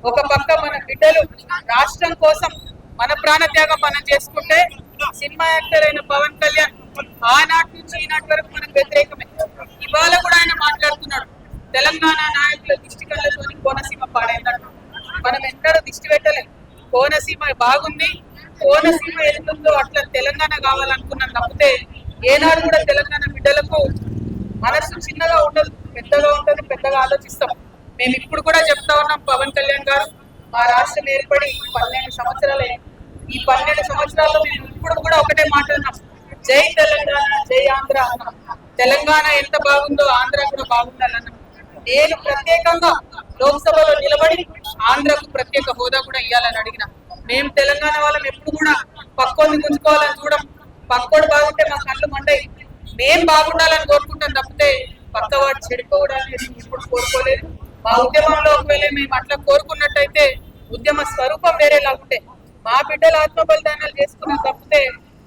ఒక పక్క మన బిడ్డలు రాష్ట్రం కోసం మన ప్రాణత్యాగం మనం చేసుకుంటే సినిమా యాక్టర్ అయిన పవన్ కళ్యాణ్ ఆనాటి నుంచి ఈనాటి వరకు మనకు వ్యతిరేకమే. ఇవాళ కూడా ఆయన మాట్లాడుతున్నాడు తెలంగాణ నాయకుల దిష్టి కళ్ళతోని కోనసీమ పాడైందంట. మనం ఎక్కడ దిష్టి పెట్టలేం. కోనసీమ బాగుంది, కోనసీమ ఎదుగుతుందో అట్లా తెలంగాణ కావాలనుకున్నాం తప్పితే ఏనాడు కూడా తెలంగాణ బిడ్డలకు మనసు చిన్నగా ఉండదు, పెద్దగా ఉంటుంది, పెద్దగా ఆలోచిస్తాం. మేము ఇప్పుడు కూడా చెప్తా ఉన్నాం, పవన్ కళ్యాణ్ గారు మా రాష్ట్రం ఏర్పడి 12 సంవత్సరాలే. ఈ 12 సంవత్సరాల్లో మేము ఇప్పుడు కూడా ఒకటే మాట అన్నాం, జై తెలంగాణ, జై ఆంధ్ర అన్నాం. తెలంగాణ ఎంత బాగుందో ఆంధ్ర కూడా బాగుండాలన్నాం. నేను ప్రత్యేకంగా లోక్సభలో నిలబడి ఆంధ్రకు ప్రత్యేక హోదా కూడా ఇవ్వాలని అడిగిన. మేము తెలంగాణ వాళ్ళం ఎప్పుడు కూడా పక్కోని గుంజుకోవాలని చూడం. పక్కోడు బాగుంటే మా కళ్ళు మండయి. మేం బాగుండాలని కోరుకుంటాం తప్పితే పక్కవాడు చెడిపోవడానికి ఇప్పుడు కోరుకోలేదు. మా ఉద్యమంలో ఒకవేళ మేము అట్లా కోరుకున్నట్టయితే ఉద్యమ స్వరూపం వేరేలా ఉంటే మా బిడ్డలు ఆత్మ బలిదానాలు చేసుకున్నాం తప్పితే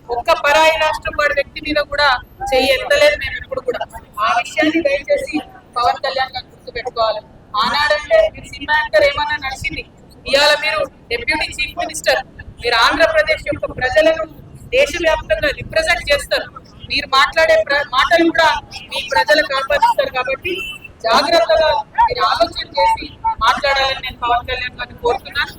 ఒక్క పరాయి రాష్ట్రం వాడి వ్యక్తి మీద కూడా చెయ్యి ఎత్తలేదు మేము ఇప్పుడు కూడా. ఆ విషయాన్ని దయచేసి పవన్ కళ్యాణ్ గారు గుర్తు పెట్టుకోవాలి. ఆనాడంటే మీరు సినిమా యాక్టర్ ఏమన్నా నడిచింది, ఇవాళ మీరు డిప్యూటీ చీఫ్ మినిస్టర్. మీరు ఆంధ్రప్రదేశ్ యొక్క ప్రజలను దేశవ్యాప్తంగా రిప్రజెంట్ చేస్తారు. మీరు మాట్లాడే మాటలు కూడా మీ ప్రజలకు ఆపాదిస్తారు. కాబట్టి జాగ్రత్తగా మీరు ఆలోచన చేసి మాట్లాడాలని నేను పవన్ కళ్యాణ్ గారిని కోరుతున్నాను.